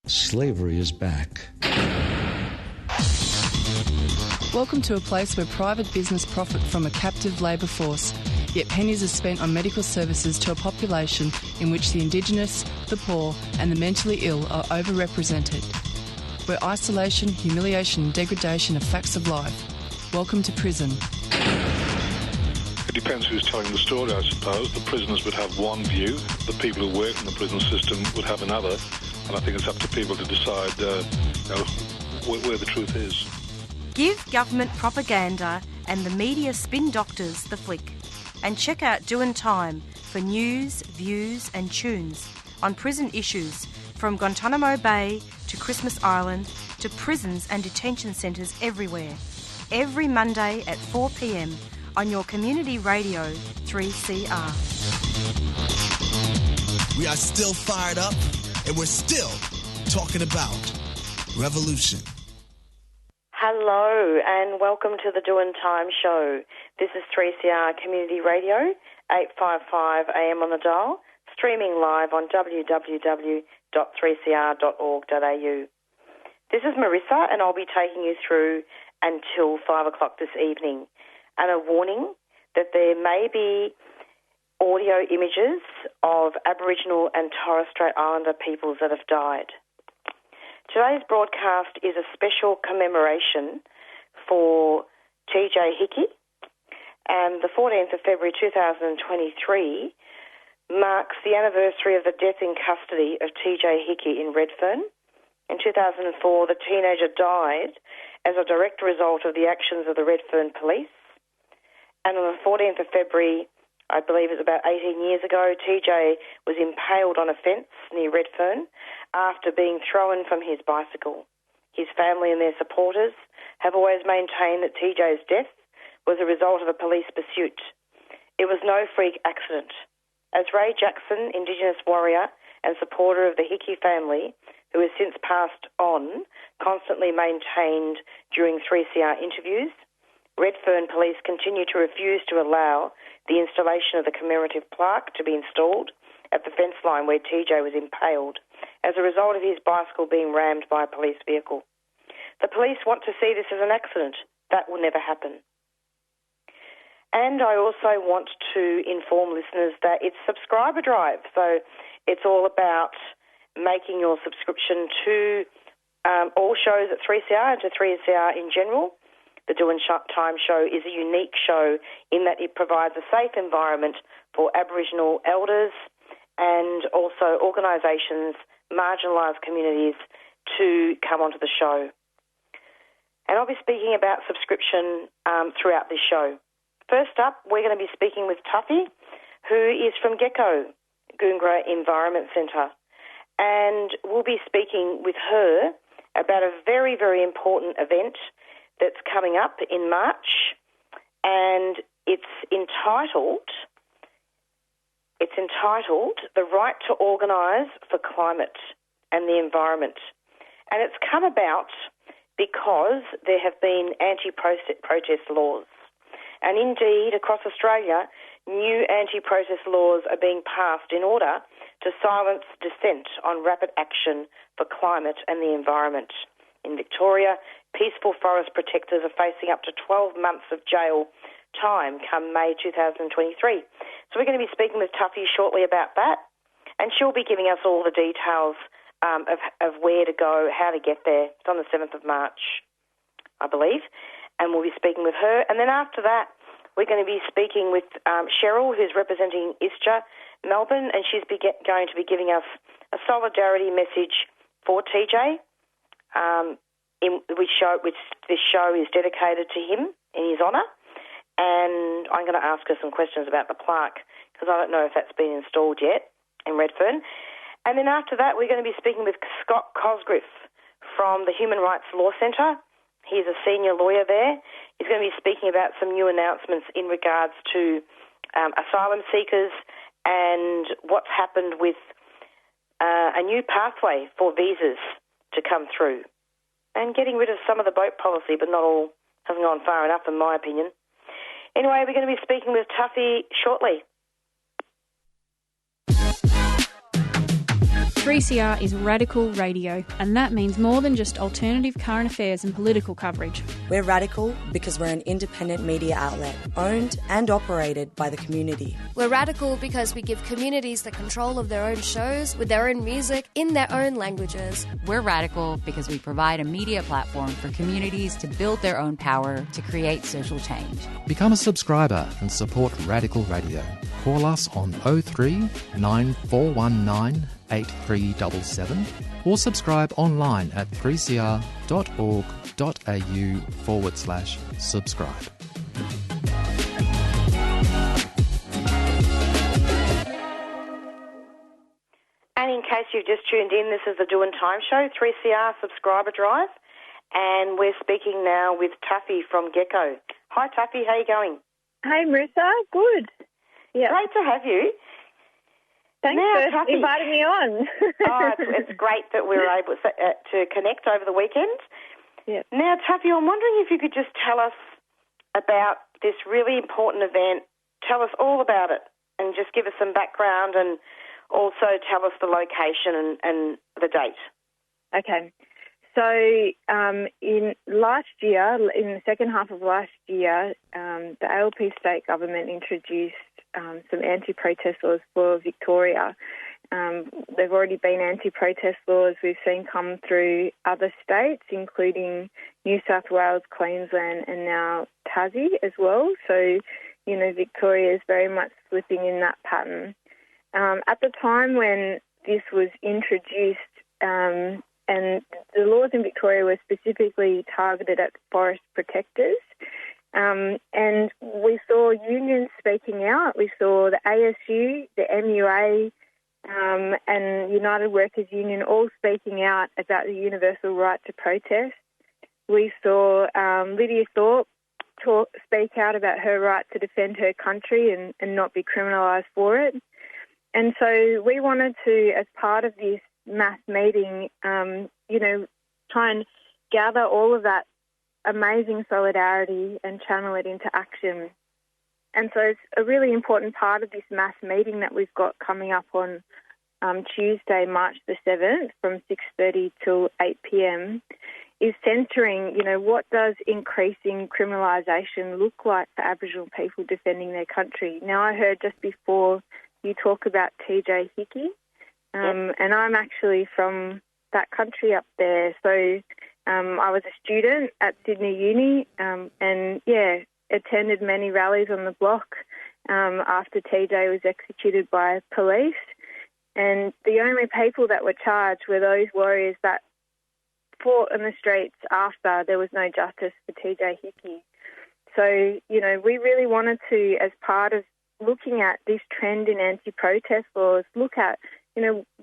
Slavery is back. Welcome to a place where private business profit from a captive labour force, yet pennies are spent on medical services to a population in which the Indigenous, the poor and the mentally ill are overrepresented. Where isolation, humiliation and degradation are facts of life. Welcome to prison. It depends who's telling the story, I suppose. The prisoners would have one view, the people who work in the prison system would have another, and I think it's up to people to decide where the truth is. Give government propaganda and the media spin doctors the flick. And check out Doin' Time for news, views and tunes on prison issues from Guantanamo Bay to Christmas Island to prisons and detention centres everywhere. Every Monday at 4 p.m. on your community radio 3CR. We are still fired up and we're still talking about revolution. Hello and welcome to the Doin' Time show. This is 3CR Community Radio, 855 AM on the dial, streaming live on www.3cr.org.au. This is Marissa and I'll be taking you through until 5 o'clock this evening. And a warning that there may be audio images of Aboriginal and Torres Strait Islander peoples that have died. Today's broadcast is a special commemoration for TJ Hickey, and the 14th of February 2023 marks the anniversary of the death in custody of TJ Hickey in Redfern. In 2004, the teenager died as a direct result of the actions of the Redfern police. And on the 14th of February, I believe it was about 18 years ago, TJ was impaled on a fence near Redfern after being thrown from his bicycle. His family and their supporters have always maintained that TJ's death was a result of a police pursuit. It was no freak accident. As Ray Jackson, Indigenous warrior and supporter of the Hickey family, who has since passed on, constantly maintained during 3CR interviews, Redfern police continue to refuse to allow the installation of the commemorative plaque to be installed at the fence line where TJ was impaled as a result of his bicycle being rammed by a police vehicle. The police want to see this as an accident. That will never happen. And I also want to inform listeners that it's subscriber drive. So it's all about making your subscription to all shows at 3CR and to 3CR in general. The Doin' Time show is a unique show in that it provides a safe environment for Aboriginal elders and also organisations, marginalised communities to come onto the show. And I'll be speaking about subscription throughout this show. First up, we're going to be speaking with Tuffy, who is from Gecko, Goongerah Environment Centre. And we'll be speaking with her about a very, very important event that's coming up in March, and it's entitled The Right to Organise for Climate and the Environment. And it's come about because there have been anti-protest laws. And indeed, across Australia, new anti-protest laws are being passed in order to silence dissent on rapid action for climate and the environment. In Victoria, peaceful forest protectors are facing up to 12 months of jail time come May 2023. So we're going to be speaking with Tuffy shortly about that, and she'll be giving us all the details of where to go, how to get there. It's on the 7th of March, I believe, and we'll be speaking with her. And then after that, we're going to be speaking with Cheryl, who's representing ISJA Melbourne, and she's going to be giving us a solidarity message for TJ. Which this show is dedicated to him in his honour, and I'm going to ask her some questions about the plaque because I don't know if that's been installed yet in Redfern. And then after that, we're going to be speaking with Scott Cosgriff from the Human Rights Law Centre. He's a senior lawyer there. He's going to be speaking about some new announcements in regards to asylum seekers and what's happened with a new pathway for visas to come through, and getting rid of some of the boat policy, but not all, hasn't gone far enough in my opinion. Anyway, we're going to be speaking with Tuffy shortly. 3CR is radical radio, and that means more than just alternative current affairs and political coverage. We're radical because we're an independent media outlet, owned and operated by the community. We're radical because we give communities the control of their own shows, with their own music, in their own languages. We're radical because we provide a media platform for communities to build their own power to create social change. Become a subscriber and support Radical Radio. Call us on 03 9419 8377 or subscribe online at 3cr.org.au/subscribe. And in case you've just tuned in, this is the Doing Time Show, 3CR Subscriber Drive, and we're speaking now with Tuffy from Gecko. Hi Tuffy, how are you going? Hey Marissa, good. Yeah. Great to have you. Thanks now, for inviting me on. It's great that we were able to connect over the weekend. Yeah. Now, Tuffy, I'm wondering if you could just tell us about this really important event. Tell us all about it and just give us some background and also tell us the location and the date. Okay. So in the second half of last year, the ALP state government introduced some anti-protest laws for Victoria. There've already been anti-protest laws we've seen come through other states, including New South Wales, Queensland, and now Tassie as well. So, Victoria is very much slipping in that pattern. At the time when this was introduced, and the laws in Victoria were specifically targeted at forest protectors, and we saw unions speaking out. We saw the ASU, the MUA, and United Workers Union all speaking out about the universal right to protest. We saw Lydia Thorpe speak out about her right to defend her country and not be criminalised for it. And so we wanted to, as part of this mass meeting, try and gather all of that amazing solidarity and channel it into action. And so it's a really important part of this mass meeting that we've got coming up on Tuesday, March the 7th from 6:30 till 8 p.m. is centring, what does increasing criminalisation look like for Aboriginal people defending their country? Now, I heard just before you talk about TJ Hickey, and I'm actually from that country up there. So I was a student at Sydney Uni and attended many rallies on the block after TJ was executed by police. And the only people that were charged were those warriors that fought in the streets after there was no justice for TJ Hickey. So, we really wanted to, as part of looking at this trend in anti-protest laws, look at,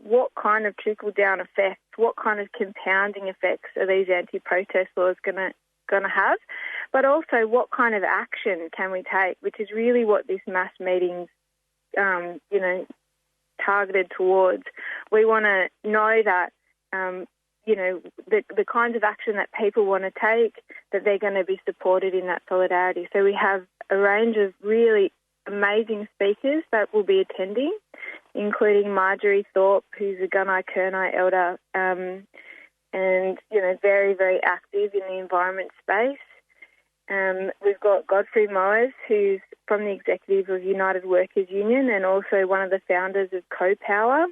what kind of trickle-down effects, what kind of compounding effects are these anti-protest laws going to have, but also what kind of action can we take, which is really what this mass meeting's, targeted towards. We want to know that, the kinds of action that people want to take, that they're going to be supported in that solidarity. So we have a range of really amazing speakers that will be attending, including Marjorie Thorpe, who's a Gunai-Kurnai elder, and, very, very active in the environment space. We've got Godfrey Moers, who's from the executive of United Workers Union and also one of the founders of Co-Power,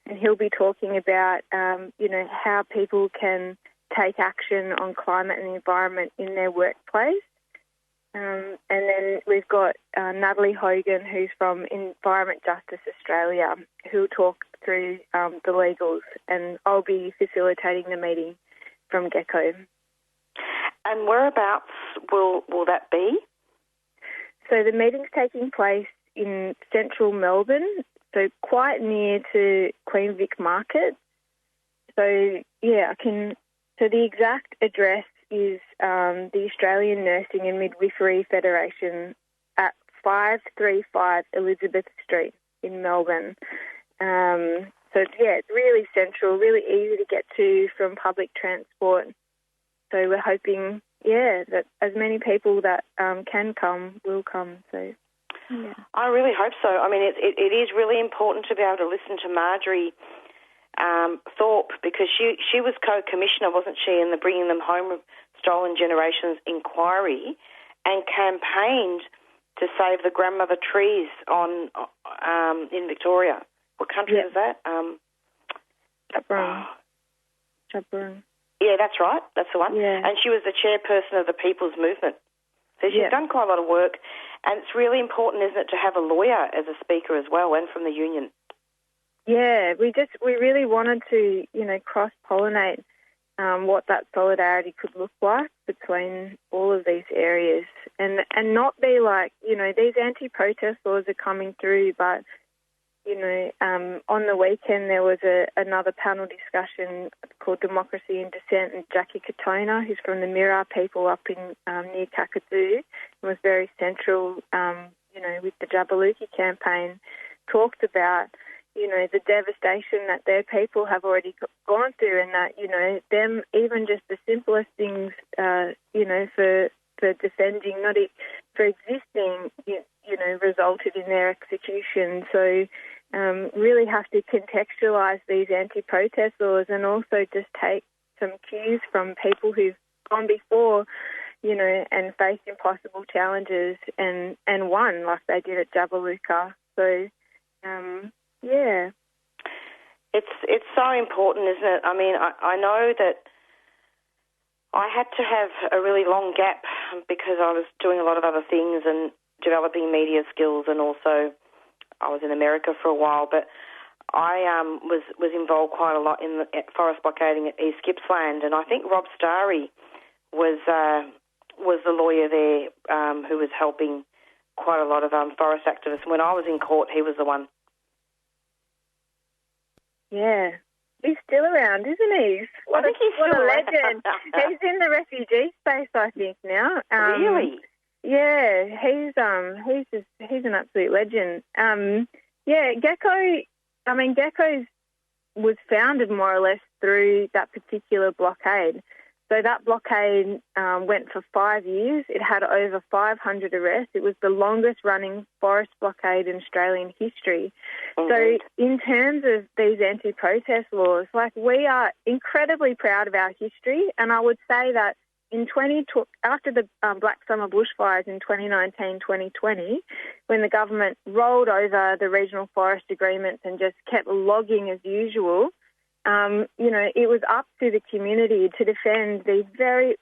and he'll be talking about, how people can take action on climate and the environment in their workplace. And then we've got Natalie Hogan, who's from Environment Justice Australia, who'll talk through the legals, and I'll be facilitating the meeting from Gecko. And whereabouts will that be? So the meeting's taking place in central Melbourne, so quite near to Queen Vic Market. So, So the exact address is the Australian Nursing and Midwifery Federation at 535 Elizabeth Street in Melbourne. It's really central, really easy to get to from public transport. So we're hoping, that as many people that can come will come. So, I really hope so. I mean, it is really important to be able to listen to Marjorie Thorpe, because she was co-commissioner, wasn't she, in the Bringing Them Home Stolen Generations inquiry, and campaigned to save the grandmother trees in Victoria. What country is that? Chabron. Yeah, that's right. That's the one. Yeah. And she was the chairperson of the People's Movement. So she's done quite a lot of work, and it's really important, isn't it, to have a lawyer as a speaker as well, and from the union. Yeah, we really wanted to, cross-pollinate what that solidarity could look like between all of these areas, and not be like, these anti-protest laws are coming through, but on the weekend there was another panel discussion called Democracy in Dissent, and Jackie Katona, who's from the Mirror people up in near Kakadu, and was very central, with the Jabaluki campaign, talked about, the devastation that their people have already gone through, and that, them, even just the simplest things, for defending, for existing, resulted in their execution. So really have to contextualise these anti-protest laws, and also just take some cues from people who've gone before, and faced impossible challenges and won, like they did at Jabaluka. So, It's so important, isn't it? I mean, I know that I had to have a really long gap because I was doing a lot of other things and developing media skills, and also I was in America for a while, but I was involved quite a lot in forest blockading at East Gippsland, and I think Rob Starry was the lawyer there who was helping quite a lot of forest activists. When I was in court, he was the one. Yeah. He's still around, isn't he? I think he's what still a around. legend. He's in the refugee space, I think, now. Really? Yeah, he's an absolute legend. Gecko was founded more or less through that particular blockade. So that blockade went for 5 years. It had over 500 arrests. It was the longest-running forest blockade in Australian history. So in terms of these anti-protest laws, we are incredibly proud of our history, and I would say that after the Black Summer bushfires in 2019-2020, when the government rolled over the regional forest agreements and just kept logging as usual, it was up to the community to defend these very,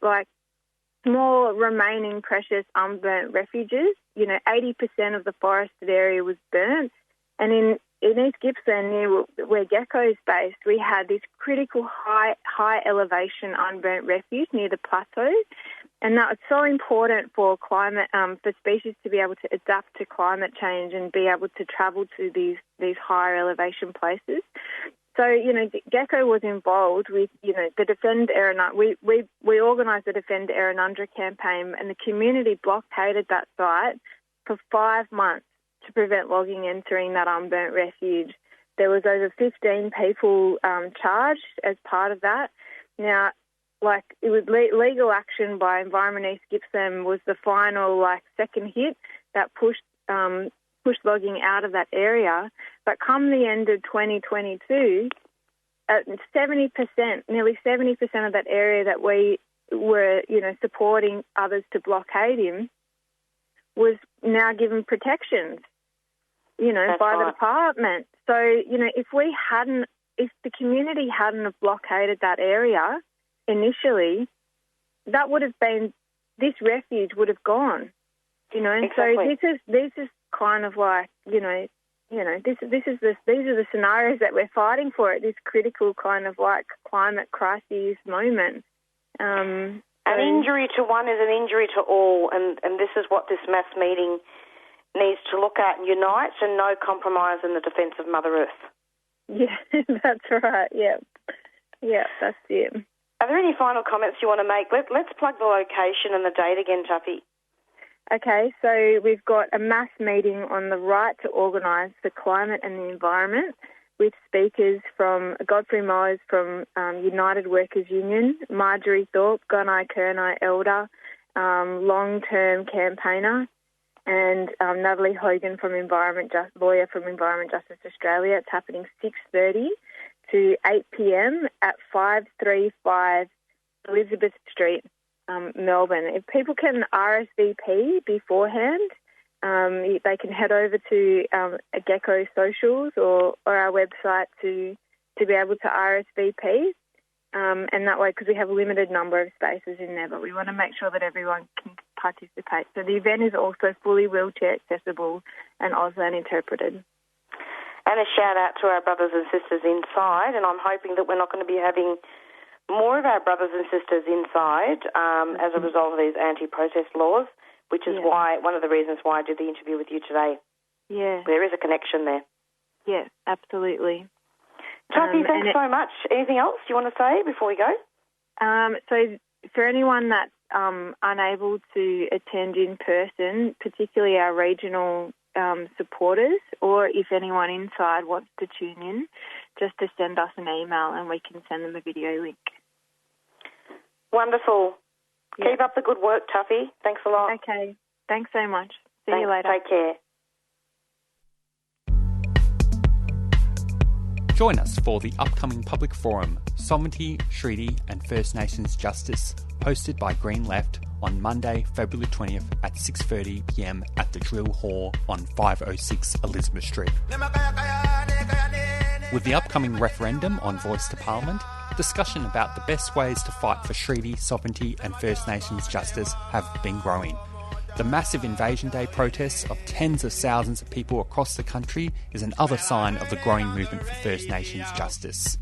small remaining precious unburnt refuges. 80% of the forested area was burnt. And in East Gippsland, near where Gecko is based, we had this critical high elevation unburnt refuge near the plateau. And that was so important for climate, for species to be able to adapt to climate change and be able to travel to these higher elevation places. So, Gecko was involved with, the Defend Errinundra. We organised the Defend Errinundra campaign, and the community blockaded that site for 5 months to prevent logging entering that unburnt refuge. There was over 15 people charged as part of that. Now, it was legal action by Environment East Gippsland was the final, second hit that pushed logging out of that area. But come the end of 2022, 70%, nearly 70% of that area that we were, supporting others to blockade in was now given protections, by the department. So, if the community hadn't have blockaded that area initially, that would have been, this refuge would have gone, Exactly. So this is kind of these are the scenarios that we're fighting for at this critical kind of climate crisis moment. An injury to one is an injury to all, and this is what this mass meeting needs to look at: unite and no compromise in the defence of Mother Earth. Yeah, that's right. Yeah, that's it. Are there any final comments you want to make? Let's plug the location and the date again, Tuppy. Okay, so we've got a mass meeting on the right to organise the climate and the environment with speakers from Godfrey Mowers from United Workers Union, Marjorie Thorpe, Gunai Kurnai Elder, long-term campaigner, and Natalie Hogan from lawyer from Environment Justice Australia. It's happening 6:30 to 8 p.m. at 535 Elizabeth Street, Melbourne. If people can RSVP beforehand, they can head over to Gecko socials or our website to be able to RSVP. And that way, because we have a limited number of spaces in there, but we want to make sure that everyone can participate. So the event is also fully wheelchair accessible and Auslan interpreted. And a shout out to our brothers and sisters inside, and I'm hoping that we're not going to be having more of our brothers and sisters inside as a result of these anti-protest laws, which is why one of the reasons why I did the interview with you today. Yeah. There is a connection there. Yeah, absolutely. Tuffy, thanks so much. Anything else you want to say before we go? So for anyone that's unable to attend in person, particularly our regional supporters, or if anyone inside wants to tune in, just to send us an email and we can send them a video link. Wonderful. Yeah. Keep up the good work, Tuffy. Thanks a lot. Okay. Thanks so much. See you later. Take care. Join us for the upcoming public forum, Sovereignty, Treaty and First Nations Justice, hosted by Green Left on Monday, February 20th at 6:30pm at the Drill Hall on 506 Elizabeth Street. With the upcoming referendum on Voice to Parliament, discussion about the best ways to fight for treaty, sovereignty and First Nations justice have been growing. The massive Invasion Day protests of tens of thousands of people across the country is another sign of the growing movement for First Nations justice.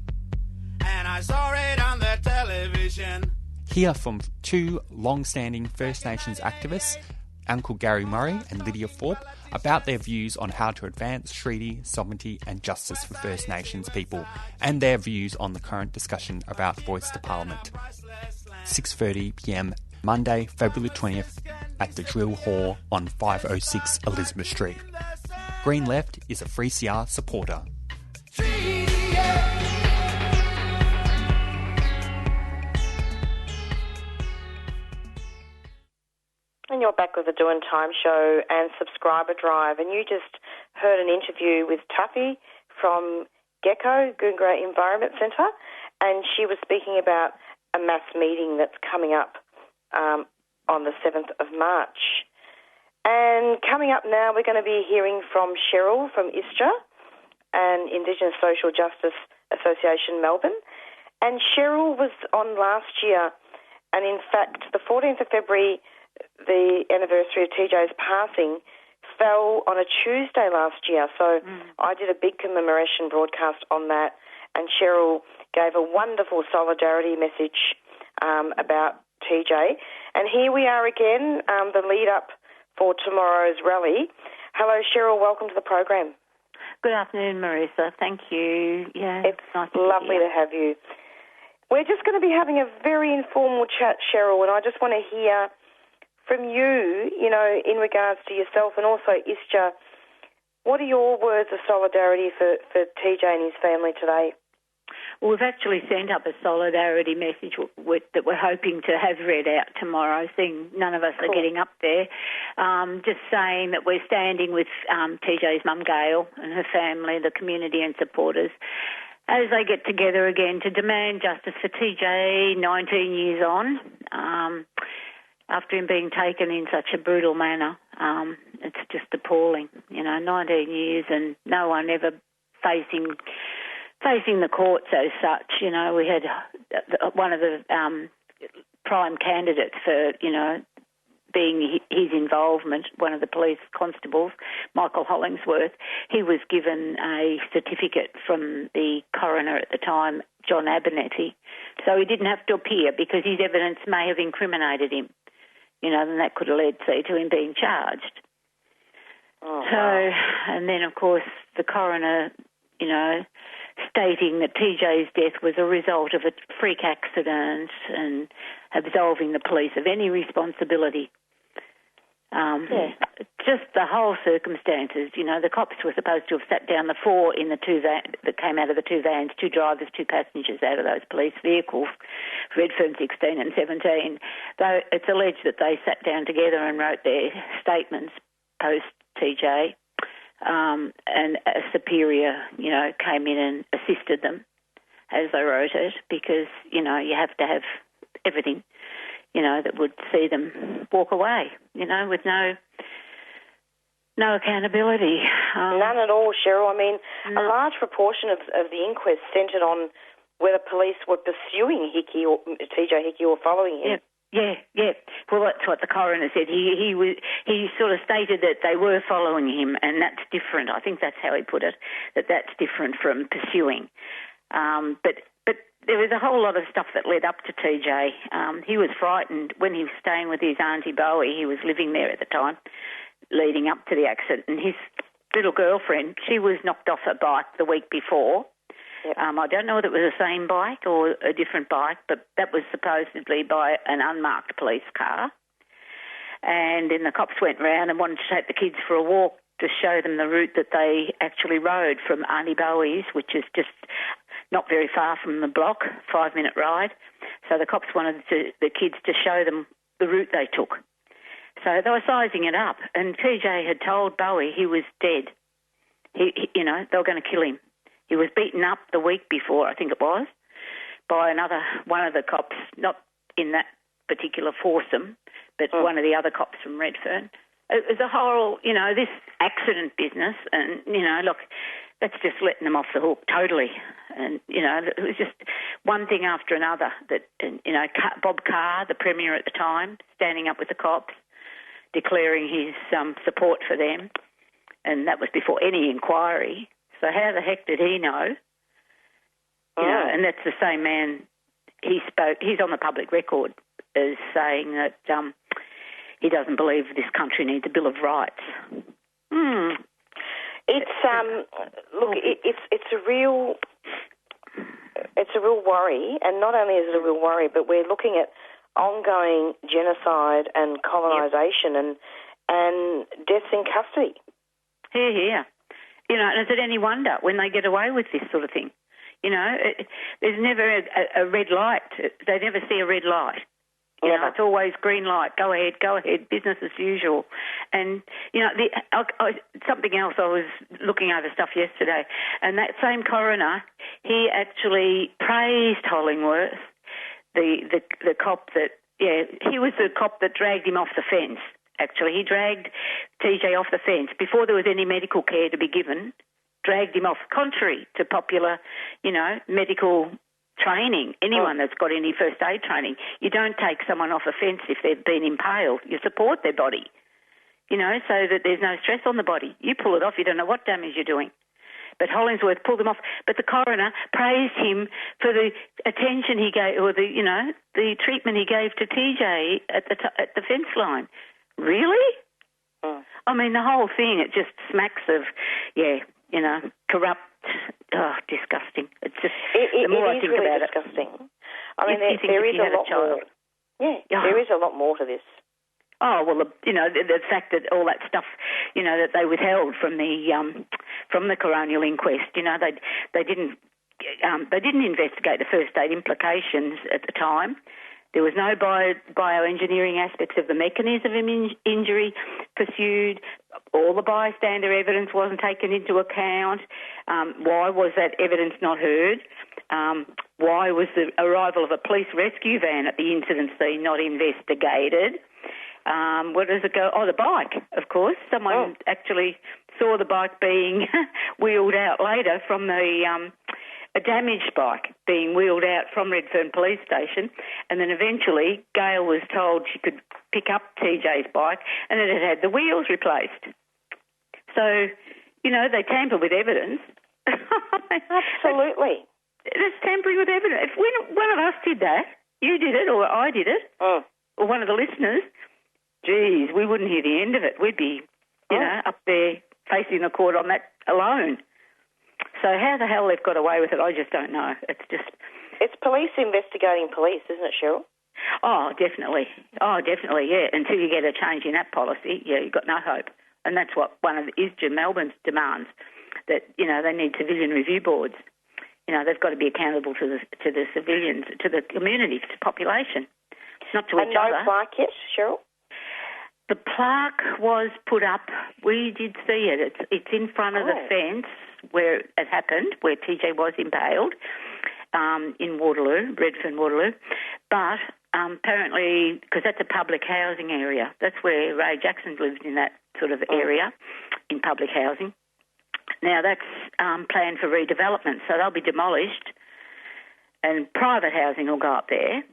And I saw it on the television. Hear from two long-standing First Nations activists, Uncle Gary Murray and Lydia Thorpe, about their views on how to advance treaty, sovereignty and justice for First Nations people, and their views on the current discussion about Voice to Parliament. 6:30pm Monday, February 20th at the Drill Hall on 506 Elizabeth Street. Green Left is a 3CR supporter. And you're back with the Doing Time show and subscriber drive. And you just heard an interview with Tuffy from Gecko, Goongerah Environment Centre, and she was speaking about a mass meeting that's coming up on the 7th of March. And coming up now, we're going to be hearing from Cheryl from ISJA and Indigenous Social Justice Association Melbourne. And Cheryl was on last year, and in fact, the 14th of February, the anniversary of TJ's passing, fell on a Tuesday last year. So I did a big commemoration broadcast on that, and Cheryl gave a wonderful solidarity message about TJ. And here we are again, the lead up for tomorrow's rally. Hello, Cheryl. Welcome to the program. Good afternoon, Marissa. Thank you. Yeah, it's nice lovely to have you. We're just going to be having a very informal chat, Cheryl, and I just want to hear from you, you know, in regards to yourself and also ISJA. What are your words of solidarity for TJ and his family today? Well, we've actually sent up a solidarity message that we're hoping to have read out tomorrow, seeing none of us are getting up there, just saying that we're standing with TJ's mum, Gail, and her family, the community and supporters, as they get together again to demand justice for TJ 19 years on, after him being taken in such a brutal manner. It's just appalling, 19 years and no one ever facing the courts as such. We had one of the prime candidates for, being his involvement, one of the police constables, Michael Hollingsworth. He was given a certificate from the coroner at the time, John Abernethy, so he didn't have to appear because his evidence may have incriminated him, and that could have led to him being charged. And then, of course, the coroner, stating that TJ's death was a result of a freak accident and absolving the police of any responsibility. Just the whole circumstances, the cops were supposed to have sat down the four in the two that came out of the two vans, two drivers, two passengers out of those police vehicles, Redfern 16 and 17. Though it's alleged that they sat down together and wrote their statements post-TJ. And a superior, came in and assisted them as they wrote it, because, you have to have everything, that would see them walk away, with no accountability. None at all, Cheryl. I mean, a large proportion of the inquest centred on whether police were pursuing Hickey or TJ Hickey or following him. Yeah. Well, that's what the coroner said. He sort of stated that they were following him, and that's different. I think that's how he put it, that's different from pursuing. But there was a whole lot of stuff that led up to TJ. He was frightened when he was staying with his Auntie Bowie. He was living there at the time, leading up to the accident. And his little girlfriend, she was knocked off her bike the week before. Yep. I don't know whether it was the same bike or a different bike, but that was supposedly by an unmarked police car. And then the cops went round and wanted to take the kids for a walk to show them the route that they actually rode from Auntie Bowie's, which is just not very far from the block, 5-minute ride. So the cops wanted the kids to show them the route they took. So they were sizing it up, and TJ had told Bowie he was dead. They were going to kill him. He was beaten up the week before, I think it was, by one of the cops, not in that particular foursome, but one of the other cops from Redfern. It was a whole, this accident business, and, look, that's just letting them off the hook totally. And, it was just one thing after another that, Bob Carr, the Premier at the time, standing up with the cops, declaring his support for them, and that was before any inquiry. So how the heck did he know? And that's the same man. He's on the public record as saying that he doesn't believe this country needs a Bill of Rights. It's a real worry, and not only is it a real worry, but we're looking at ongoing genocide and colonisation and deaths in custody. Yeah. And is it any wonder when they get away with this sort of thing? There's never a red light. They never see a red light. It's always green light. Go ahead, business as usual. And, something else, I was looking over stuff yesterday, and that same coroner, he actually praised Hollingworth, the cop that, he was the cop that dragged him off the fence. Actually, he dragged TJ off the fence before there was any medical care to be given, dragged him off, contrary to popular, medical training. Anyone that's got any first aid training, you don't take someone off a fence if they've been impaled. You support their body, so that there's no stress on the body. You pull it off, you don't know what damage you're doing. But Hollingsworth pulled him off. But the coroner praised him for the attention he gave, or the treatment he gave to TJ at the fence line. Really? I mean, the whole thing, it just smacks of, corrupt, disgusting. It's just, the more I think really about disgusting. it. I mean, there is a lot more. Yeah, there is a lot more to this. Oh, well, the fact that all that stuff, that they withheld from the coronial inquest, they didn't investigate the first aid implications at the time. There was no bioengineering aspects of the mechanism of injury pursued. All the bystander evidence wasn't taken into account. Why was that evidence not heard? Why was the arrival of a police rescue van at the incident scene not investigated? Where does it go? Oh, the bike, of course. Someone actually saw the bike being wheeled out later from a damaged bike being wheeled out from Redfern Police Station, and then eventually Gail was told she could pick up TJ's bike, and it had the wheels replaced. So, they tamper with evidence. Absolutely. It's tampering with evidence. If one of us did that, you did it, or I did it, or one of the listeners, geez, we wouldn't hear the end of it. We'd be, up there facing the court on that alone. So how the hell they've got away with it, I just don't know. It's police investigating police, isn't it, Cheryl? Oh, definitely, yeah. Until you get a change in that policy, you've got no hope. And that's what one of Jim Melbourne's demands, that, they need civilian review boards. They've got to be accountable to the civilians, to the community, to the population, not to each other. And no plaque yet, Cheryl? The plaque was put up. We did see it. It's in front of the fence where it happened, where TJ was impaled. in Waterloo, Redfern, Waterloo. But apparently, because that's a public housing area, that's where Ray Jackson lives, in that sort of area, in public housing. Now, that's planned for redevelopment, so they'll be demolished and private housing will go up there.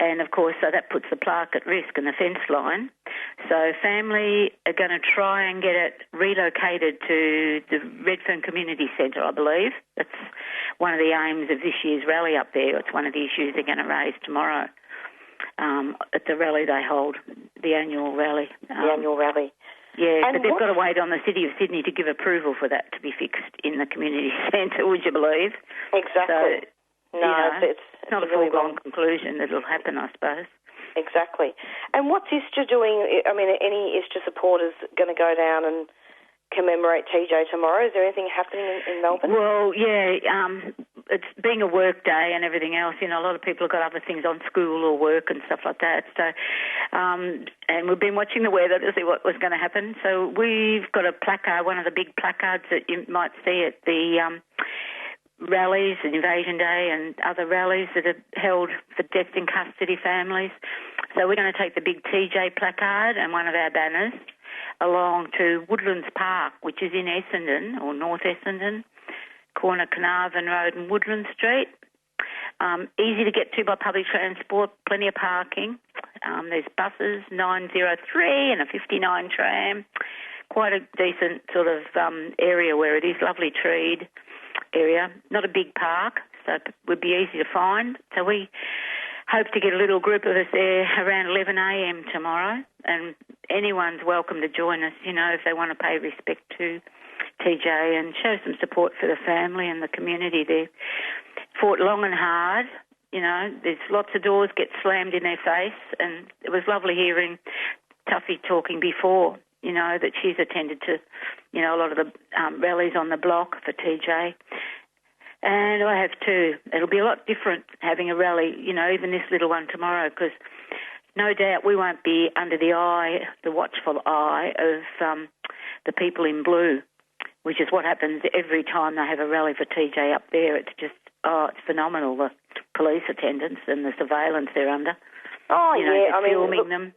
And, of course, so that puts the plaque at risk and the fence line. So family are going to try and get it relocated to the Redfern Community Centre, I believe. That's one of the aims of this year's rally up there. It's one of the issues they're going to raise tomorrow at the rally they hold, the annual rally. The annual rally. Yeah, and but they've got to wait on the City of Sydney to give approval for that to be fixed in the community centre, would you believe? Exactly. So, it's not a really foregone conclusion that it'll happen, I suppose. Exactly. And what's ISTA doing? I mean, any ISTA supporters going to go down and commemorate TJ tomorrow? Is there anything happening in Melbourne? Well, yeah, it's being a work day and everything else. You know, a lot of people have got other things on, school or work and stuff like that. So, and we've been watching the weather to see what was going to happen. So we've got a placard, one of the big placards that you might see at the rallies, Invasion Day and other rallies that are held for death in custody families. So we're going to take the big TJ placard and one of our banners along to Woodlands Park, which is in Essendon, or North Essendon, corner Carnarvon Road and Woodland Street. Easy to get to by public transport, plenty of parking. There's buses, 903 and a 59 tram. Quite a decent sort of area where it is, lovely treed area. Not a big park, so it would be easy to find. So we hope to get a little group of us there around 11 a.m. tomorrow, and anyone's welcome to join us, you know, if they want to pay respect to TJ and show some support for the family and the community. They fought long and hard, you know, there's lots of doors get slammed in their face, and it was lovely hearing Tuffy talking before, you know, that she's attended to, you know, a lot of the rallies on the block for TJ. And I have too. It'll be a lot different having a rally, you know, even this little one tomorrow, because no doubt we won't be under the watchful eye of the people in blue, which is what happens every time they have a rally for TJ up there. It's just, it's phenomenal, the police attendance and the surveillance they're under. Oh, you know, yeah. I mean, filming look, them.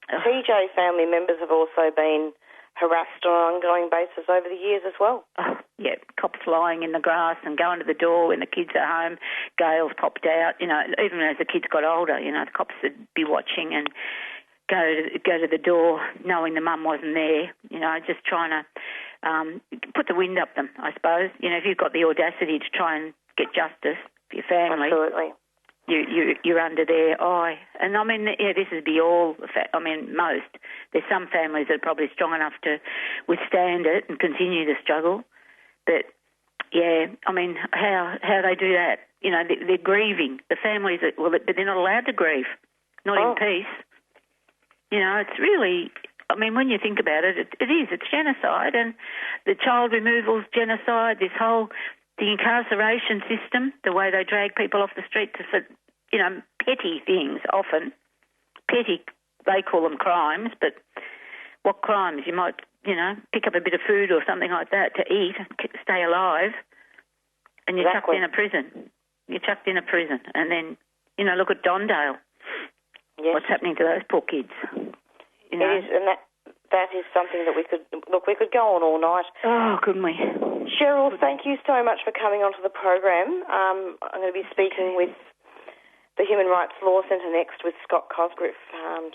TJ family members have also been harassed on an ongoing basis over the years as well. Oh, yeah, cops lying in the grass and going to the door when the kids are home. Gales popped out, you know, even as the kids got older, you know, the cops would be watching and go to the door knowing the mum wasn't there, you know, just trying to put the wind up them, I suppose. You know, if you've got the audacity to try and get justice for your family. Absolutely. You're under their eye. And I mean, yeah, this would be all, I mean, most. There's some families that are probably strong enough to withstand it and continue the struggle. But, yeah, I mean, how they do that? You know, they're grieving. The families, but they're not allowed to grieve, not in peace. You know, it's really, I mean, when you think about it, it's genocide. And the child removal's genocide, this whole, the incarceration system, the way they drag people off the street for, you know, petty things often. Petty, they call them crimes, but what crimes? You might, you know, pick up a bit of food or something like that to eat, stay alive, and you're chucked in a prison. You're chucked in a prison. And then, you know, look at Dondale. Yes. What's happening to those poor kids? You know? It is, and that is something that we could go on all night. Oh, couldn't we? Cheryl, thank you so much for coming onto the program. I'm going to be speaking with the Human Rights Law Centre next with Scott Cosgriff,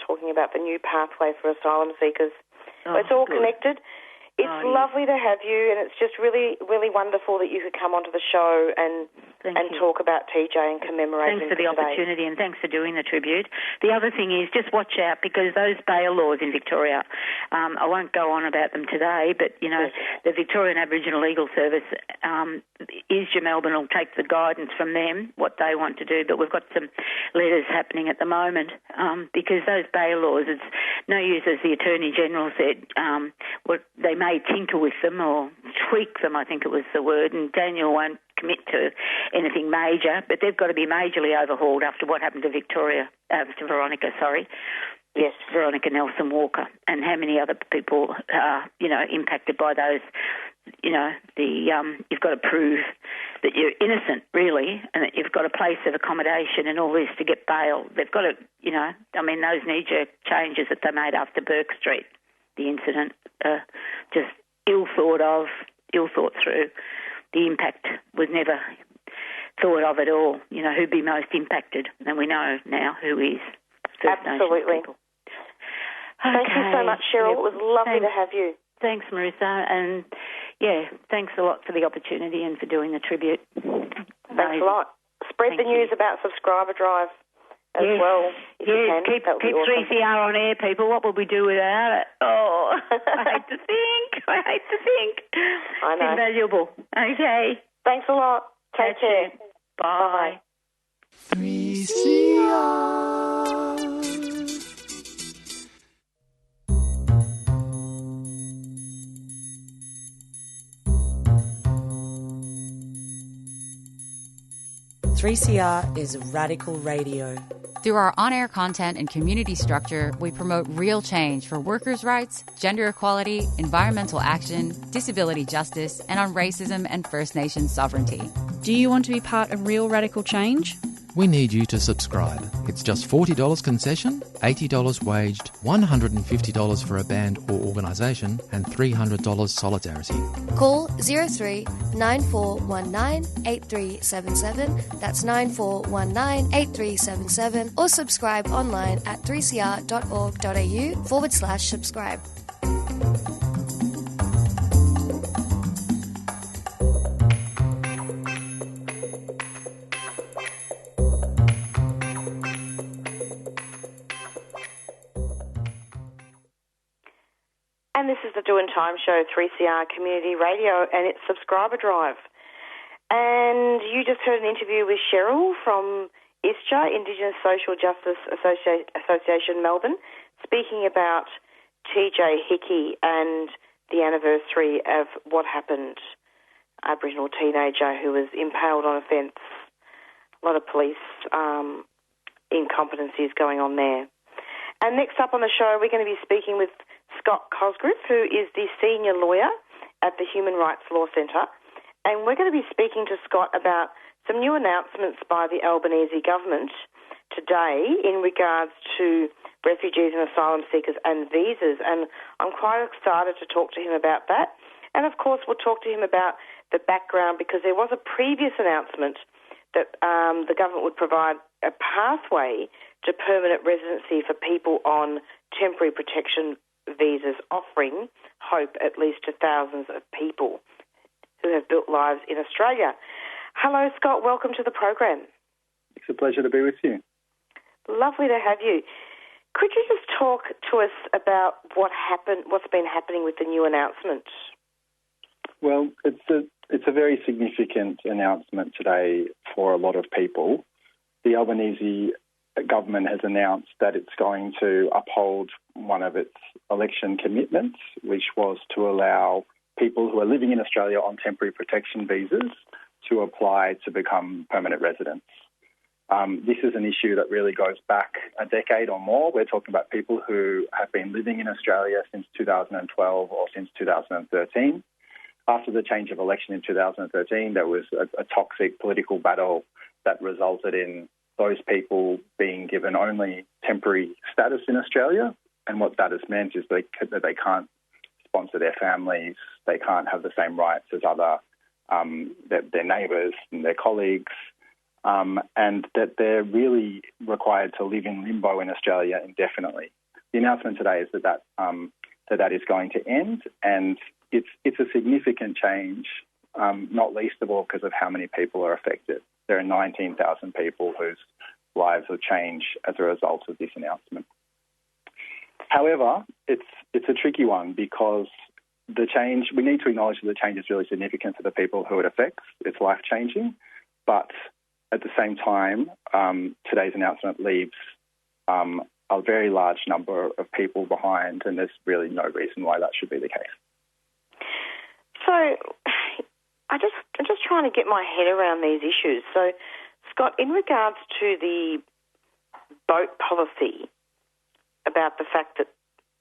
talking about the new pathway for asylum seekers. It's all connected. It's lovely to have you, and it's just really, really wonderful that you could come onto the show and talk about TJ and commemorating. Thanks for the opportunity, and thanks for doing the tribute. The other thing is just watch out, because those bail laws in Victoria, I won't go on about them today, but, you know, the Victorian Aboriginal Legal Service, Melbourne will take the guidance from them, what they want to do, but we've got some letters happening at the moment, because those bail laws, it's no use, as the Attorney General said, what they may tinker with them or tweak them, I think it was the word, and Daniel won't commit to anything major, but they've got to be majorly overhauled after what happened to Veronica. Yes, Veronica Nelson Walker, and how many other people are, you know, impacted by those you've got to prove that you're innocent, really, and that you've got a place of accommodation and all this to get bail. They've got to, those knee-jerk changes that they made after Burke Street, the incident, just ill thought through. The impact was never thought of at all. Who'd be most impacted, and we know now who is. First Absolutely. Nations people. Thank you so much, Cheryl. It was lovely to have you. Thanks, Marissa, and thanks a lot for the opportunity and for doing the tribute. Thanks a lot. Spread the news about Subscriber Drive as well. If you can. Keep awesome. 3CR on air, people. What would we do without it? Oh, I hate to think. I know. It's invaluable. Okay. Thanks a lot. Take care. Bye. 3CR. 3CR is radical radio. Through our on-air content and community structure, we promote real change for workers' rights, gender equality, environmental action, disability justice, and on racism and First Nations sovereignty. Do you want to be part of real radical change? We need you to subscribe. It's just $40 concession, $80 waged, $150 for a band or organisation, and $300 solidarity. Call 03 9419 8377, that's 9419 8377, or subscribe online at 3cr.org.au/subscribe. And this is the Doing Time Show, 3CR Community Radio, and it's Subscriber Drive. And you just heard an interview with Cheryl from ISJA, Indigenous Social Justice Association Melbourne, speaking about TJ Hickey and the anniversary of what happened. Aboriginal teenager who was impaled on a fence. A lot of police incompetencies going on there. And next up on the show, we're going to be speaking with Scott Cosgriff, who is the senior lawyer at the Human Rights Law Centre. And we're going to be speaking to Scott about some new announcements by the Albanese government today in regards to refugees and asylum seekers and visas. And I'm quite excited to talk to him about that. And, of course, we'll talk to him about the background, because there was a previous announcement that the government would provide a pathway to permanent residency for people on temporary protection visas, offering hope at least to thousands of people who have built lives in Australia. Hello, Scott. Welcome to the program. It's a pleasure to be with you. Lovely to have you. Could you just talk to us about what's been happening with the new announcement? Well, it's a very significant announcement today for a lot of people. The Albanese government has announced that it's going to uphold one of its election commitments, which was to allow people who are living in Australia on temporary protection visas to apply to become permanent residents. This is an issue that really goes back a decade or more. We're talking about people who have been living in Australia since 2012 or since 2013. After the change of election in 2013, there was a toxic political battle that resulted in those people being given only temporary status in Australia. And what that has meant is that they can't sponsor their families, they can't have the same rights as other their neighbours and their colleagues, and that they're really required to live in limbo in Australia indefinitely. The announcement today is that is going to end, and it's a significant change, not least of all because of how many people are affected. There are 19,000 people whose lives will change as a result of this announcement. However, it's a tricky one because the change, we need to acknowledge that the change is really significant for the people who it affects. It's life-changing, but at the same time, today's announcement leaves a very large number of people behind, and there's really no reason why that should be the case. So I'm just trying to get my head around these issues. So, Scott, in regards to the boat policy about the fact that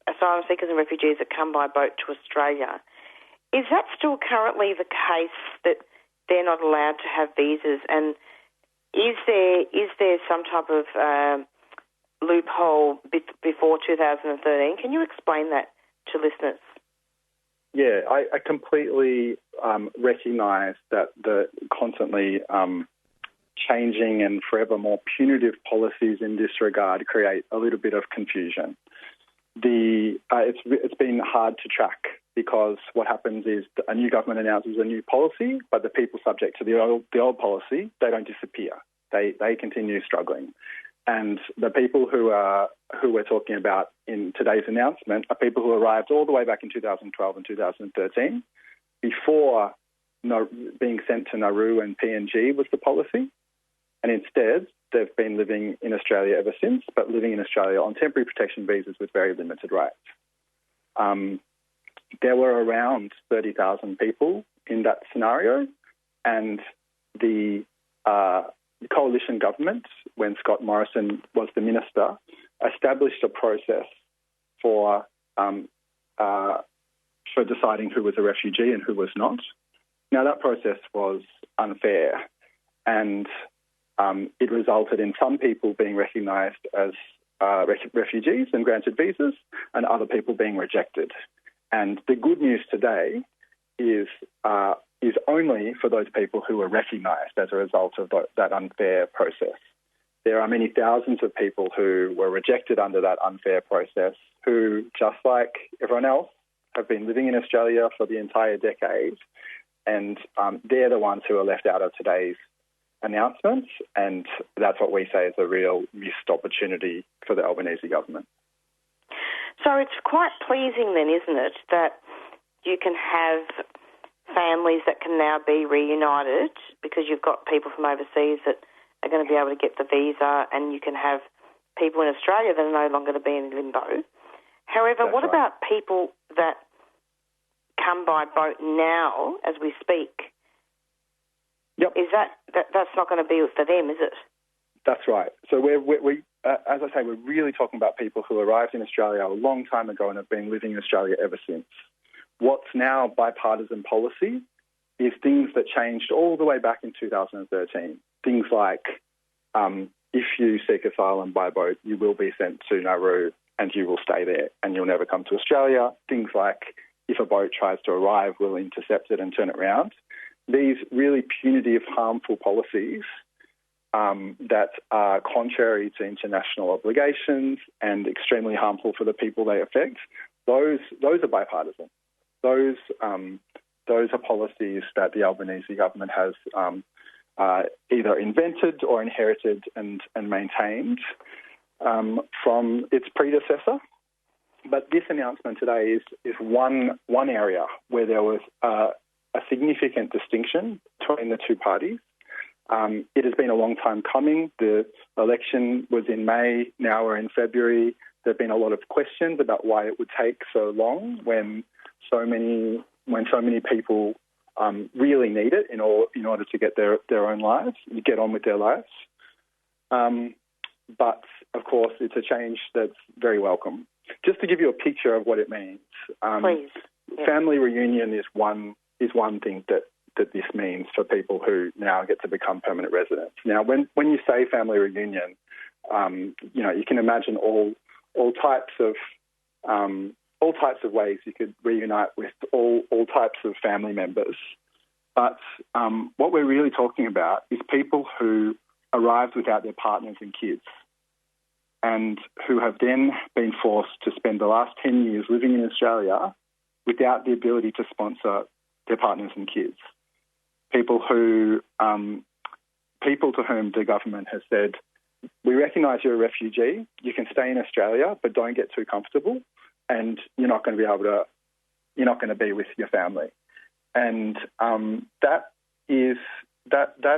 asylum seekers and refugees that come by boat to Australia, Is that still currently the case, that they're not allowed to have visas? And is there some type of loophole before 2013? Can you explain that to listeners? Yeah, I completely recognise that the constantly changing and forever more punitive policies in this regard create a little bit of confusion. It's been hard to track, because what happens is a new government announces a new policy, but the people subject to the old policy, they don't disappear. They continue struggling. And the people who we're talking about in today's announcement are people who arrived all the way back in 2012 and 2013, before being sent to Nauru and PNG was the policy. And instead, they've been living in Australia ever since, but living in Australia on temporary protection visas with very limited rights. There were around 30,000 people in that scenario, and the coalition government, when Scott Morrison was the minister, established a process for deciding who was a refugee and who was not. Now, that process was unfair, and it resulted in some people being recognised as refugees and granted visas, and other people being rejected. And the good news today is only for those people who were recognised as a result of that unfair process. There are many thousands of people who were rejected under that unfair process, who, just like everyone else, have been living in Australia for the entire decade, and they're the ones who are left out of today's announcements, and that's what we say is a real missed opportunity for the Albanese government. So it's quite pleasing then, isn't it, that you can have families that can now be reunited, because you've got people from overseas that are going to be able to get the visa, and you can have people in Australia that are no longer going to be in limbo. However, what about people that come by boat now as we speak? Yep. Is that's not going to be for them, is it? That's right. So we as I say, we're really talking about people who arrived in Australia a long time ago and have been living in Australia ever since. What's now bipartisan policy is things that changed all the way back in 2013. Things like if you seek asylum by boat, you will be sent to Nauru and you will stay there and you'll never come to Australia. Things like if a boat tries to arrive, we'll intercept it and turn it around. These really punitive, harmful policies that are contrary to international obligations and extremely harmful for the people they affect, those are bipartisan. Those are policies that the Albanese government has either invented or inherited and maintained from its predecessor. But this announcement today is one area where there was a significant distinction between the two parties. It has been a long time coming. The election was in May, now we're in February. There have been a lot of questions about why it would take so long when so many people really need it in order to get their own lives, get on with their lives. But, of course, it's a change that's very welcome. Just to give you a picture of what it means, Please. Yeah. Family reunion is one thing that this means for people who now get to become permanent residents. Now, when you say family reunion, you can imagine all types of ways you could reunite with all types of family members. But what we're really talking about is people who arrived without their partners and kids, and who have then been forced to spend the last 10 years living in Australia without the ability to sponsor their partners and kids. People to whom the government has said, we recognise you're a refugee, you can stay in Australia, but don't get too comfortable, and you're not going to be with your family. And that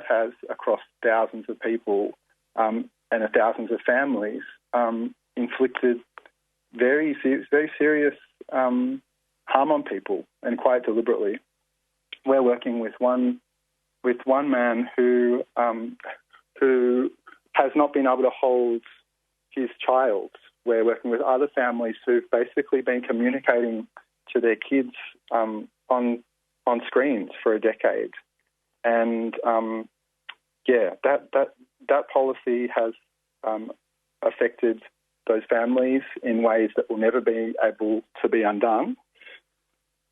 has, across thousands of people and thousands of families, inflicted very serious harm on people, and quite deliberately. We're working with one man who has not been able to hold his child. We're working with other families who've basically been communicating to their kids on on screens for a decade. And that policy has affected those families in ways that will never be able to be undone.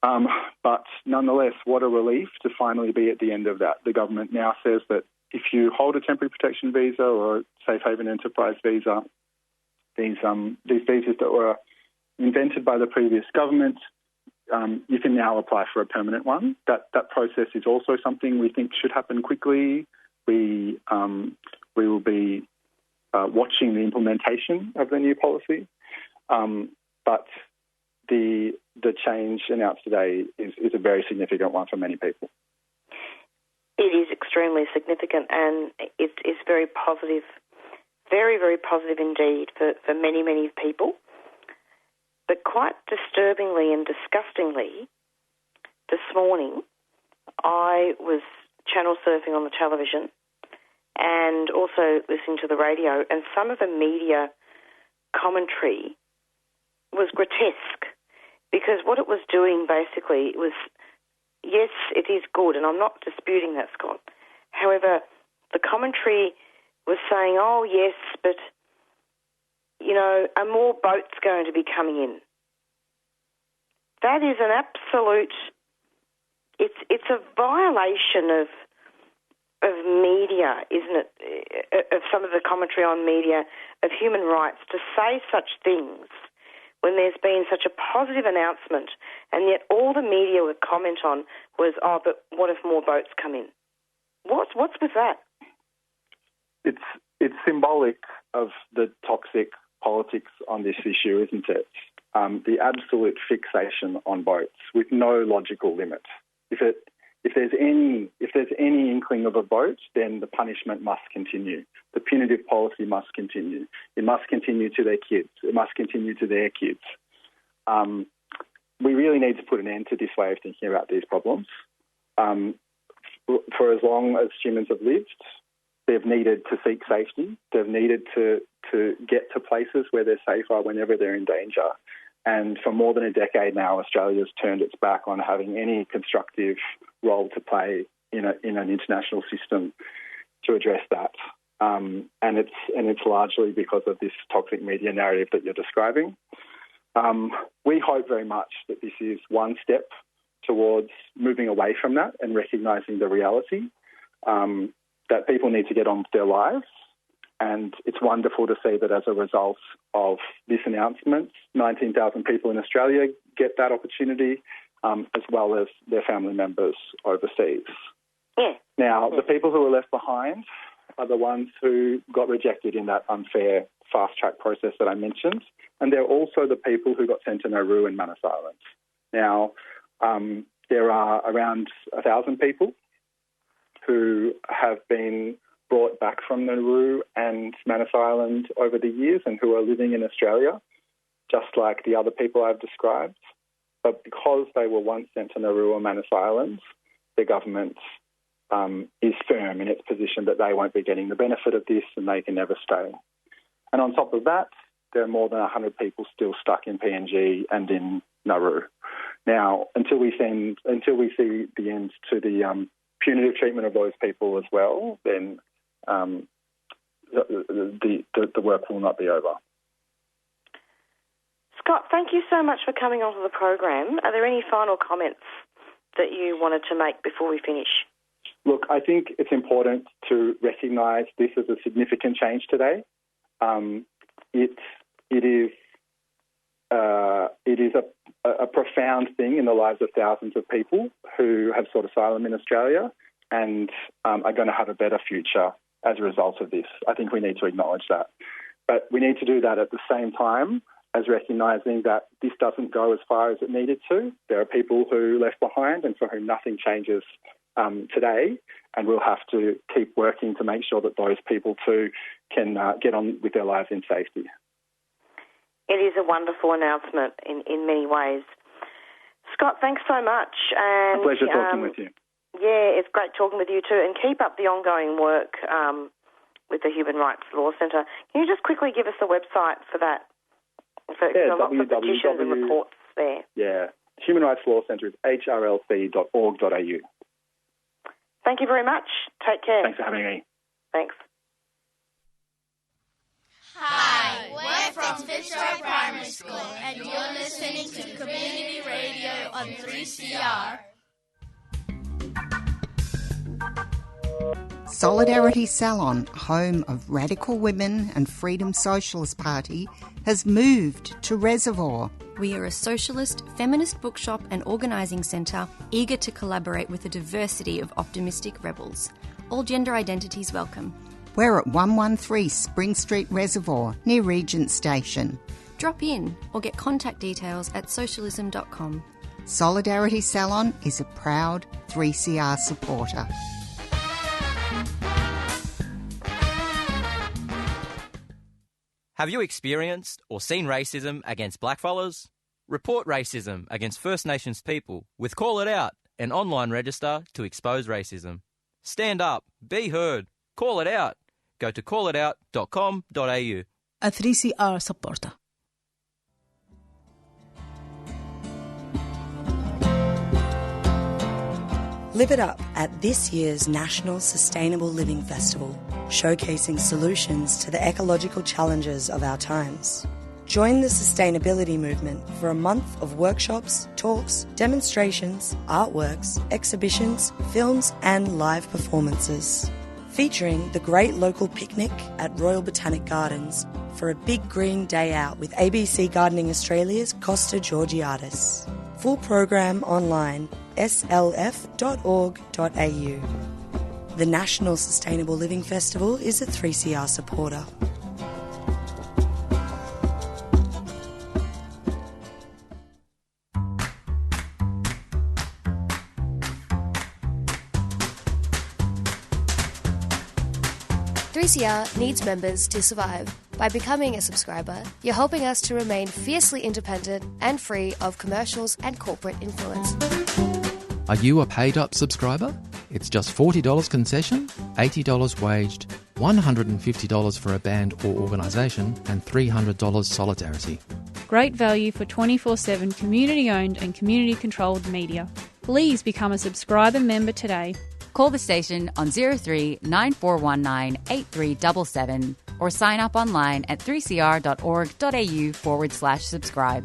But nonetheless, what a relief to finally be at the end of that. The government now says that if you hold a temporary protection visa or a safe haven enterprise visa, these visas that were invented by the previous government, you can now apply for a permanent one. That process is also something we think should happen quickly. We will be watching the implementation of the new policy, but the change announced today is a very significant one for many people. It is extremely significant, and it is very positive, very, very positive indeed for many, many people. But quite disturbingly and disgustingly, this morning I was channel surfing on the television and also listening to the radio, and some of the media commentary was grotesque, because what it was doing basically was, yes, it is good, and I'm not disputing that, Scott. However, the commentary was saying, oh, yes, but, you know, are more boats going to be coming in? That is an absolute, it's a violation of media, isn't it, of some of the commentary on media, of human rights, to say such things when there's been such a positive announcement, and yet all the media would comment on was, oh, but what if more boats come in? What's with that? It's symbolic of the toxic politics on this issue, isn't it? The absolute fixation on boats with no logical limit. If there's any inkling of a boat, then the punishment must continue. The punitive policy must continue. It must continue to their kids. It must continue to their kids. We really need to put an end to this way of thinking about these problems. For as long as humans have lived, they've needed to seek safety. They've needed to get to places where they're safer whenever they're in danger. And for more than a decade now, Australia's turned its back on having any constructive role to play in an international system to address that. And it's largely because of this toxic media narrative that you're describing. We hope very much that this is one step towards moving away from that and recognising the reality that people need to get on with their lives. And it's wonderful to see that as a result of this announcement, 19,000 people in Australia get that opportunity, as well as their family members overseas. Yeah. Now, the people who are left behind are the ones who got rejected in that unfair fast-track process that I mentioned, and they're also the people who got sent to Nauru and Manus Island. Now, there are around 1,000 people who have been brought back from Nauru and Manus Island over the years and who are living in Australia, just like the other people I've described. But because they were once sent to Nauru or Manus Island, the government is firm in its position that they won't be getting the benefit of this and they can never stay. And on top of that, there are more than 100 people still stuck in PNG and in Nauru. Now, until we see the end to the punitive treatment of those people as well, then the work will not be over. Scott, thank you so much for coming onto the program. Are there any final comments that you wanted to make before we finish? Look, I think it's important to recognise this as a significant change today. It is a profound thing in the lives of thousands of people who have sought asylum in Australia and are going to have a better future as a result of this. I think we need to acknowledge that. But we need to do that at the same time as recognising that this doesn't go as far as it needed to. There are people who left behind and for whom nothing changes today, and we'll have to keep working to make sure that those people too can get on with their lives in safety. It is a wonderful announcement in many ways. Scott, thanks so much. And, a pleasure talking with you. Yeah, it's great talking with you too. And keep up the ongoing work with the Human Rights Law Centre. Can you just quickly give us the website for that? For lots of petitions and reports there. Yeah, Human Rights Law Centre is hrlc.org.au. Thank you very much. Take care. Thanks for having me. Thanks. Hi, we're from Fitzroy Primary School and you're listening to Community Radio on 3CR. Solidarity Salon, home of Radical Women and Freedom Socialist Party, has moved to Reservoir. We are a socialist, feminist bookshop and organising centre eager to collaborate with a diversity of optimistic rebels. All gender identities welcome. We're at 113 Spring Street Reservoir, near Regent Station. Drop in or get contact details at socialism.com. Solidarity Salon is a proud 3CR supporter. Have you experienced or seen racism against blackfellas? Report racism against First Nations people with Call It Out, an online register to expose racism. Stand up, be heard, call it out. Go to callitout.com.au. A 3CR supporter. Live it up at this year's National Sustainable Living Festival, showcasing solutions to the ecological challenges of our times. Join the sustainability movement for a month of workshops, talks, demonstrations, artworks, exhibitions, films and live performances. Featuring the great local picnic at Royal Botanic Gardens for a big green day out with ABC Gardening Australia's Costa Georgiadis. Full program online, slf.org.au. The National Sustainable Living Festival is a 3CR supporter. CR needs members to survive. By becoming a subscriber, you're helping us to remain fiercely independent and free of commercials and corporate influence. Are you a paid-up subscriber? It's just $40 concession, $80 waged, $150 for a band or organisation, and $300 solidarity. Great value for 24/7 community-owned and community-controlled media. Please become a subscriber member today. Call the station on 03 9419 8377 or sign up online at 3cr.org.au/subscribe.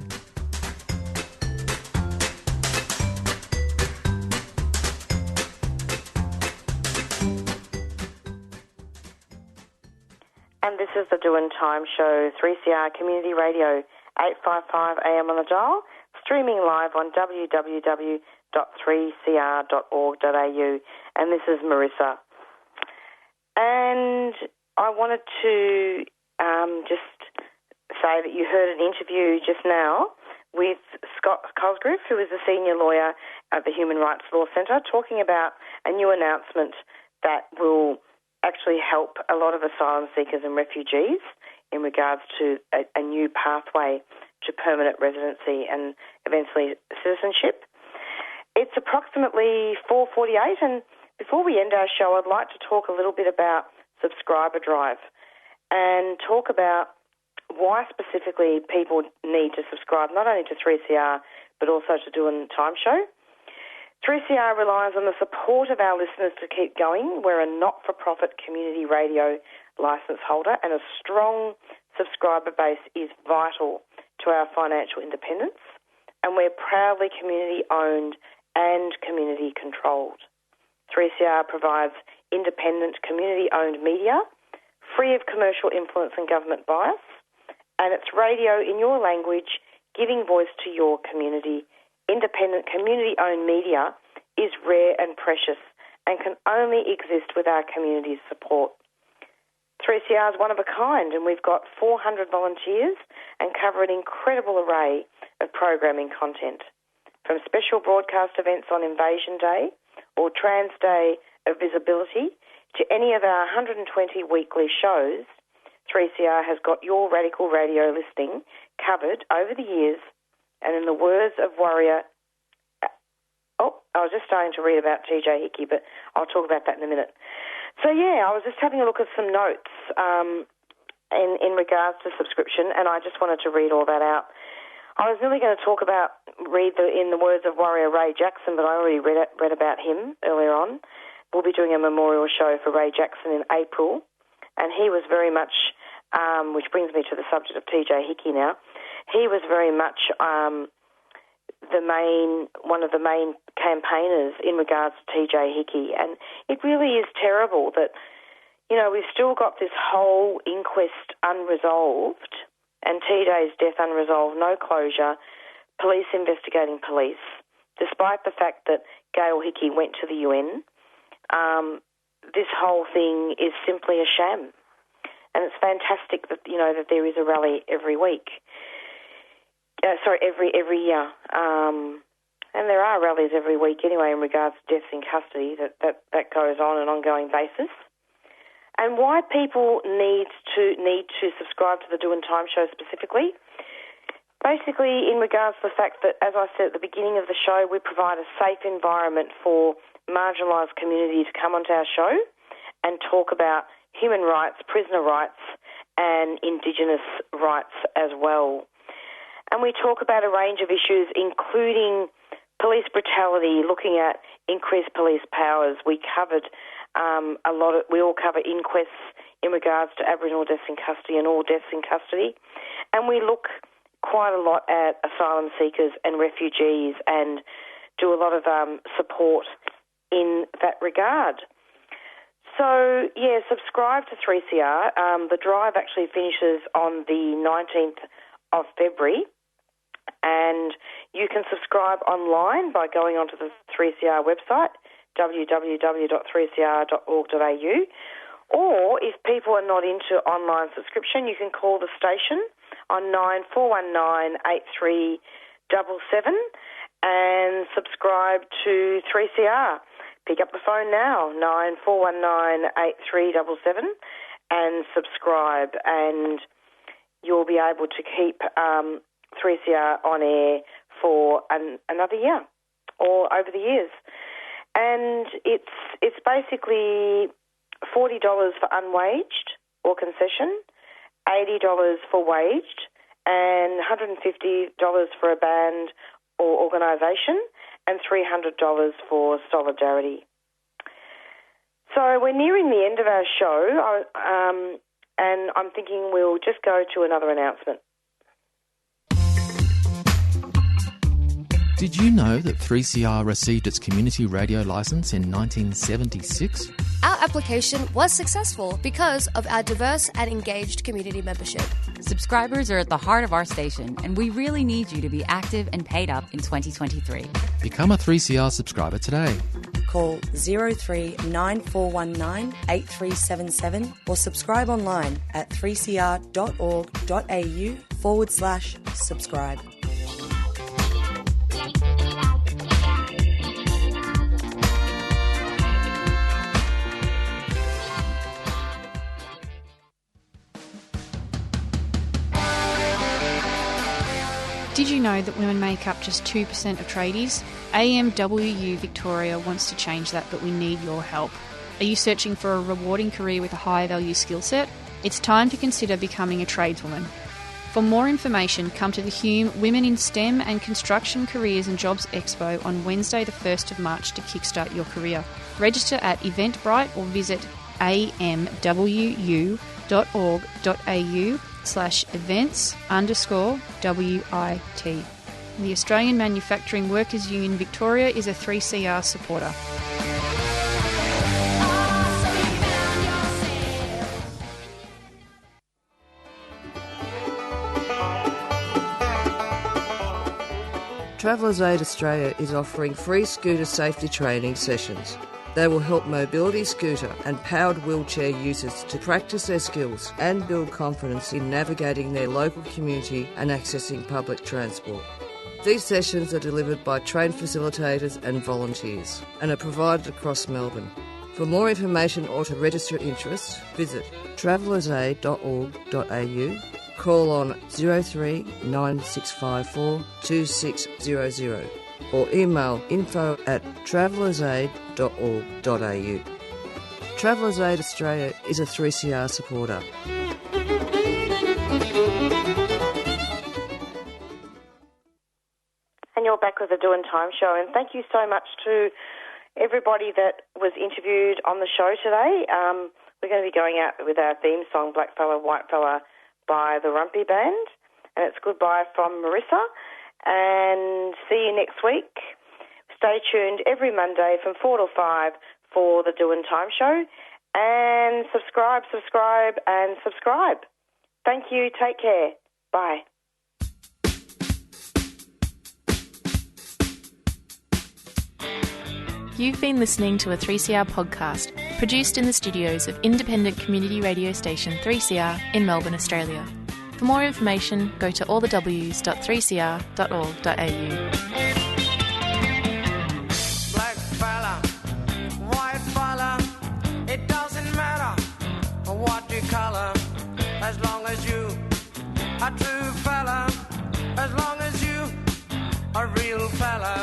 And this is the Doing Time Show, 3CR Community Radio, 855 AM on the dial, streaming live on www.3cr.org.au. And this is Marissa. And I wanted to just say that you heard an interview just now with Scott Cosgrove, who is a senior lawyer at the Human Rights Law Centre, talking about a new announcement that will actually help a lot of asylum seekers and refugees in regards to a new pathway to permanent residency and eventually citizenship. It's approximately 4:48, and before we end our show, I'd like to talk a little bit about Subscriber Drive and talk about why specifically people need to subscribe, not only to 3CR, but also to Doing Time Show. 3CR relies on the support of our listeners to keep going. We're a not-for-profit community radio licence holder, and a strong subscriber base is vital to our financial independence, and we're proudly community-owned and community-controlled. 3CR provides independent, community-owned media, free of commercial influence and government bias, and it's radio in your language, giving voice to your community. Independent, community-owned media is rare and precious and can only exist with our community's support. 3CR is one of a kind, and we've got 400 volunteers and cover an incredible array of programming content. From special broadcast events on Invasion Day or Trans Day of Visibility to any of our 120 weekly shows, 3CR has got your radical radio listening covered over the years, and in the words of Warrior... I was just starting to read about TJ Hickey, but I'll talk about that in a minute. So, I was just having a look at some notes in regards to subscription, and I just wanted to read all that out. I was really going to read in the words of warrior Ray Jackson, but I already read about him earlier on. We'll be doing a memorial show for Ray Jackson in April, and he was very much, which brings me to the subject of TJ Hickey now, he was very much one of the main campaigners in regards to TJ Hickey, and it really is terrible that, you know, we've still got this whole inquest unresolved and TJ's death unresolved, no closure, police investigating police, despite the fact that Gail Hickey went to the UN. This whole thing is simply a sham. And it's fantastic that, you know, that there is a rally every week. Every year. And there are rallies every week anyway in regards to deaths in custody that goes on an ongoing basis. And why people need to subscribe to the Doing Time show specifically, basically in regards to the fact that, as I said at the beginning of the show, we provide a safe environment for marginalised communities to come onto our show and talk about human rights, prisoner rights and Indigenous rights as well. And we talk about a range of issues, including police brutality, looking at increased police powers. We covered we all cover inquests in regards to Aboriginal deaths in custody and all deaths in custody. And we look quite a lot at asylum seekers and refugees and do a lot of support in that regard. So, yeah, subscribe to 3CR. The drive actually finishes on the 19th of February, and you can subscribe online by going onto the 3CR website, www.3cr.org.au, or if people are not into online subscription, you can call the station on 9419 8377 and subscribe to 3CR. Pick up the phone now, 9419 8377, and subscribe, and you'll be able to keep 3CR on air for another year or over the years. And it's basically $40 for unwaged or concession, $80 for waged, and $150 for a band or organisation, and $300 for solidarity. So we're nearing the end of our show, and I'm thinking we'll just go to another announcement. Did you know that 3CR received its community radio licence in 1976? Our application was successful because of our diverse and engaged community membership. Subscribers are at the heart of our station, and we really need you to be active and paid up in 2023. Become a 3CR subscriber today. Call 039419 8377 or subscribe online at 3cr.org.au/subscribe. Did you know that women make up just 2% of tradies? AMWU Victoria wants to change that, but we need your help. Are you searching for a rewarding career with a high value skill set? It's time to consider becoming a tradeswoman. For more information, come to the Hume Women in STEM and Construction Careers and Jobs Expo on Wednesday the 1st of March to kickstart your career. Register at Eventbrite or visit amwu.org.au/events_WIT. The Australian Manufacturing Workers Union Victoria is a 3CR supporter. Travellers Aid Australia is offering free scooter safety training sessions. They will help mobility scooter and powered wheelchair users to practice their skills and build confidence in navigating their local community and accessing public transport. These sessions are delivered by trained facilitators and volunteers and are provided across Melbourne. For more information or to register interest, visit travellersaid.org.au, call on 03 9654 2600 or email info@travellersaid.org.au. Travellers Aid Australia is a 3CR supporter. and you're back with the Doing Time show. And thank you so much to everybody that was interviewed on the show today. We're going to be going out with our theme song, Black Fella, White Fella, by the Rumpy Band. And it's goodbye from Marissa. And see you next week. Stay tuned every Monday from 4 to 5 for the Doing Time show. And subscribe. Thank you. Take care. Bye. You've been listening to a 3CR podcast produced in the studios of independent community radio station 3CR in Melbourne, Australia. For more information, go to allthews.3cr.org.au. Black fella, white fella, it doesn't matter what you colour, as long as you a true fella, as long as you a real fella.